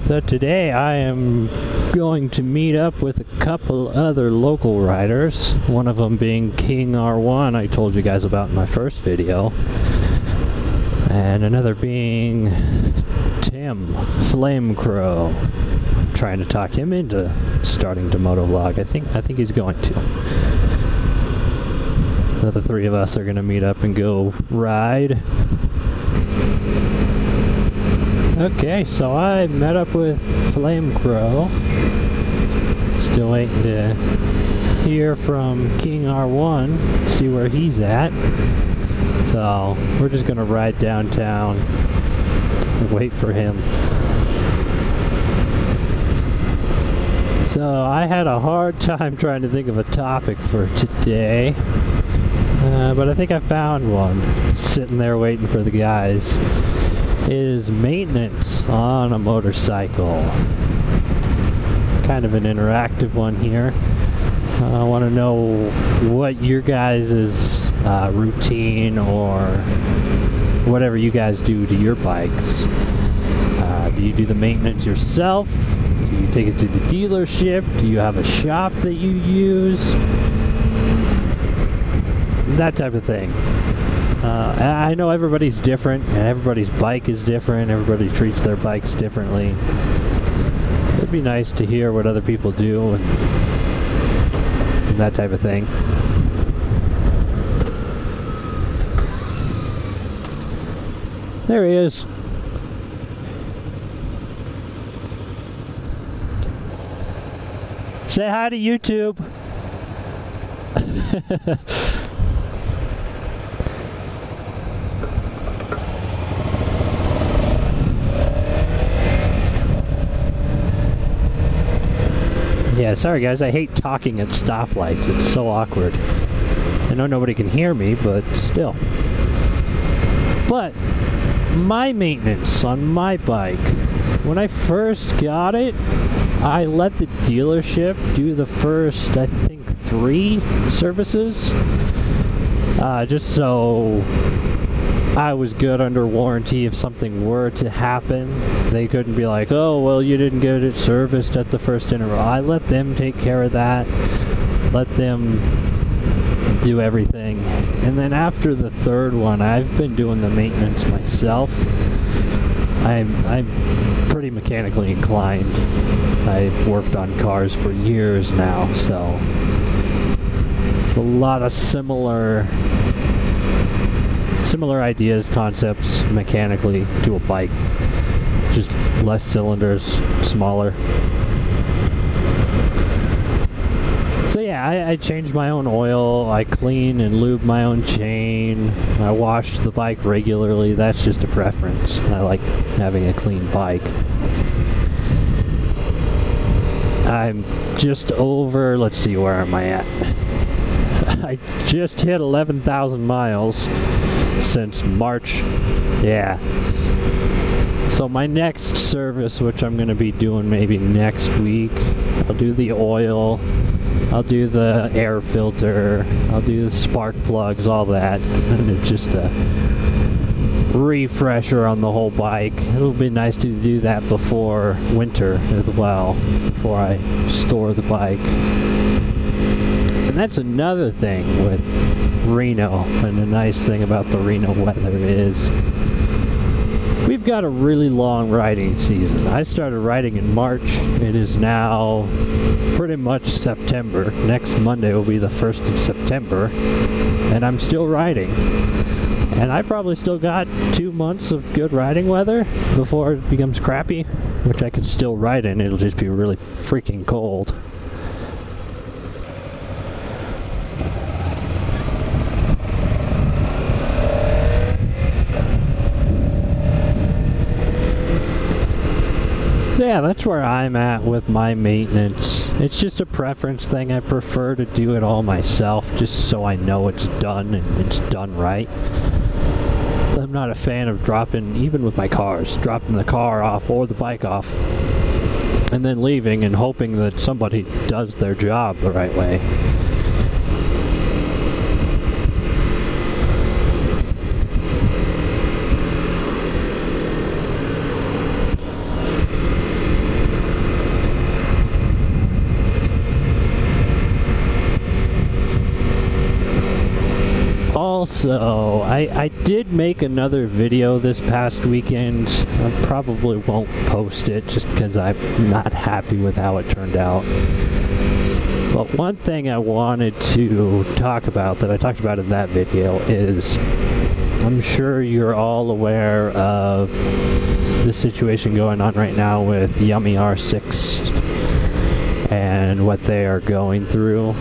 So today I am going to meet up with a couple other local riders, one of them being King R1 I told you guys about in my first video, and another being Tim Flame Crow. I'm trying to talk him into starting to MotoVlog. I think he's going to. The three of us are going to meet up and go ride. Okay, so I met up with Flame Crow. Still waiting to hear from King R1, see where he's at. So we're just gonna ride downtown and wait for him. So I had a hard time trying to think of a topic for today, but I think I found one. Sitting there waiting for the guys. Is maintenance on a motorcycle. Kind of an interactive one here. I want to know what your guys' routine or whatever you guys do to your bikes. Do you do the maintenance yourself? Do you take it to the dealership? Do you have a shop that you use? That type of thing. I know everybody's different, and everybody's bike is different, everybody treats their bikes differently. It'd be nice to hear what other people do and that type of thing. There he is. Say hi to YouTube. Yeah, sorry guys, I hate talking at stoplights. It's so awkward. I know nobody can hear me, but still. But my maintenance on my bike, when I first got it, I let the dealership do the first, I think, 3 services. Just so I was good under warranty if something were to happen. They couldn't be like, oh, well, you didn't get it serviced at the first interval. I let them take care of that. Let them do everything. And then after the 3rd one, I've been doing the maintenance myself. I'm pretty mechanically inclined. I've worked on cars for years now, so it's a lot of similar ideas, concepts mechanically to a bike. Just less cylinders, smaller. So yeah, I change my own oil, I clean and lube my own chain, I wash the bike regularly. That's just a preference. I like having a clean bike. I'm just over, let's see, where am I at? I just hit 11,000 miles since March. Yeah. So my next service, which I'm going to be doing maybe next week, I'll do the oil, I'll do the air filter, I'll do the spark plugs, all that. And it's just a refresher on the whole bike. It'll be nice to do that before winter as well, before I store the bike. And that's another thing with Reno, and the nice thing about the Reno weather is we've got a really long riding season. I started riding in March. It is now pretty much September. Next Monday will be the 1st of September, and I'm still riding. And I probably still got 2 months of good riding weather before it becomes crappy, which I could still ride in. It'll just be really freaking cold. Yeah, that's where I'm at with my maintenance. It's just a preference thing. I prefer to do it all myself, just so I know it's done and it's done right. I'm not a fan of dropping, even with my cars, dropping the car off or the bike off and then leaving and hoping that somebody does their job the right way. also, I did make another video this past weekend. I probably won't post it just because I'm not happy with how it turned out. But one thing I wanted to talk about that I talked about in that video is, I'm sure you're all aware of the situation going on right now with Yummi R6 and what they are going through.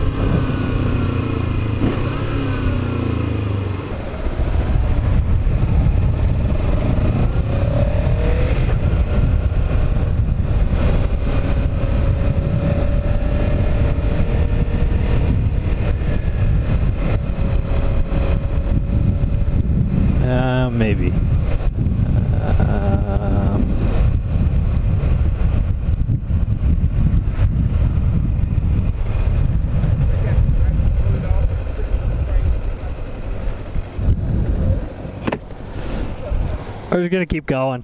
Maybe. We're just gonna keep going.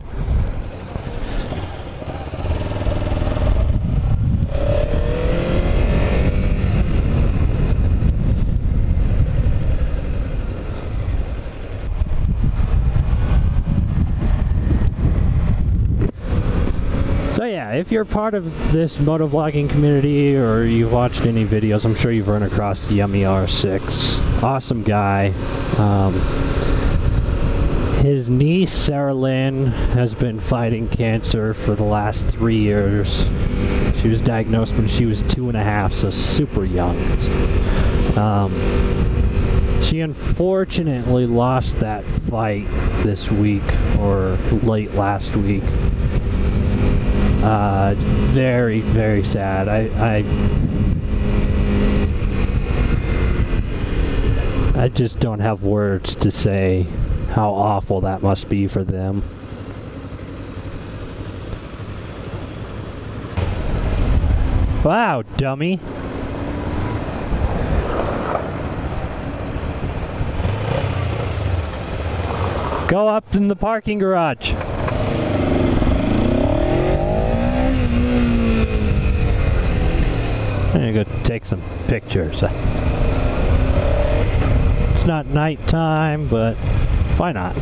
So yeah, if you're part of this motovlogging community or you've watched any videos, I'm sure you've run across the Yummi R6. Awesome guy. His niece, Sarah Lynn, has been fighting cancer for the last 3 years. She was diagnosed when she was 2.5, so super young. She unfortunately lost that fight this week, or late last week. Very, very sad. I just don't have words to say how awful that must be for them. Wow, dummy. Go up in the parking garage. I'm gonna go take some pictures. It's not nighttime, but why not?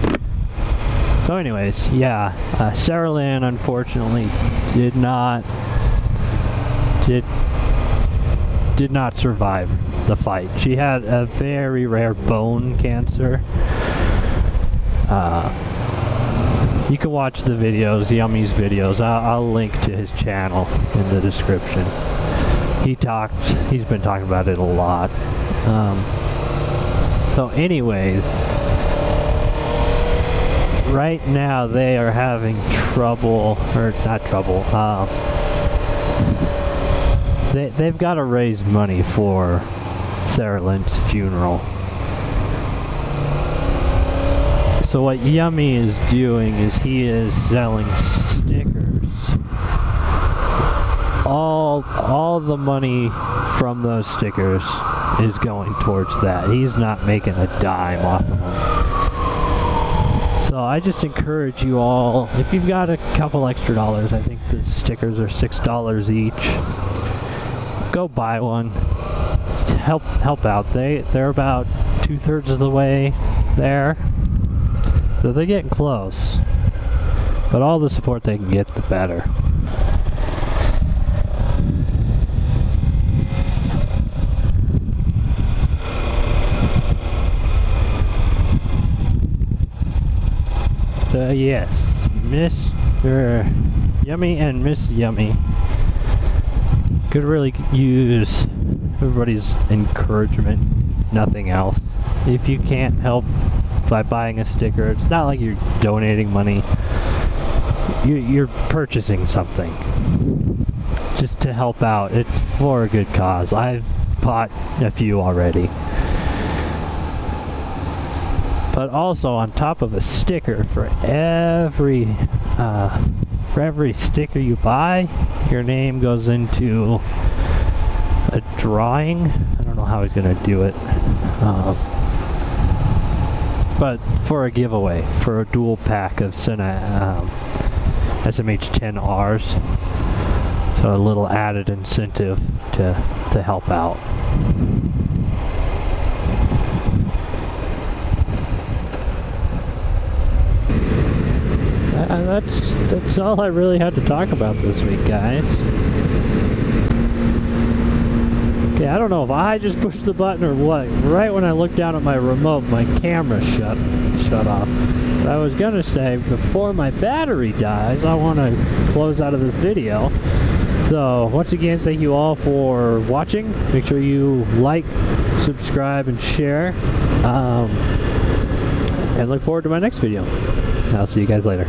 So anyways, yeah, Sarah Lynn unfortunately did not survive the fight. She had a very rare bone cancer. You can watch the videos, Yummi's videos. I'll link to his channel in the description. He's been talking about it a lot. So anyways, right now they are having trouble, or not trouble, they've got to raise money for Sarah Lynn's funeral. So what Yummi is doing is he is selling stickers. All the money from those stickers is going towards that. He's not making a dime off of them. So I just encourage you all, if you've got a couple extra dollars, I think the stickers are $6 each. Go buy one. Help out. They're about 2/3 of the way there. So they're getting close. But all the support they can get, the better. Yes, Mr. Yummi and Miss Yummi could really use everybody's encouragement, nothing else. If you can't help by buying a sticker, it's not like you're donating money. You're purchasing something just to help out. It's for a good cause. I've bought a few already. But also on top of a sticker, for every sticker you buy, your name goes into a drawing. I don't know how he's gonna do it, but for a giveaway for a dual pack of SMH10Rs. So a little added incentive to help out. That's all I really had to talk about this week, guys. Okay, I don't know if I just pushed the button or what. Right when I looked down at my remote, my camera shut off. But I was gonna say, before my battery dies, I want to close out of this video. So, once again, thank you all for watching. Make sure you like, subscribe, and share. And look forward to my next video. I'll see you guys later.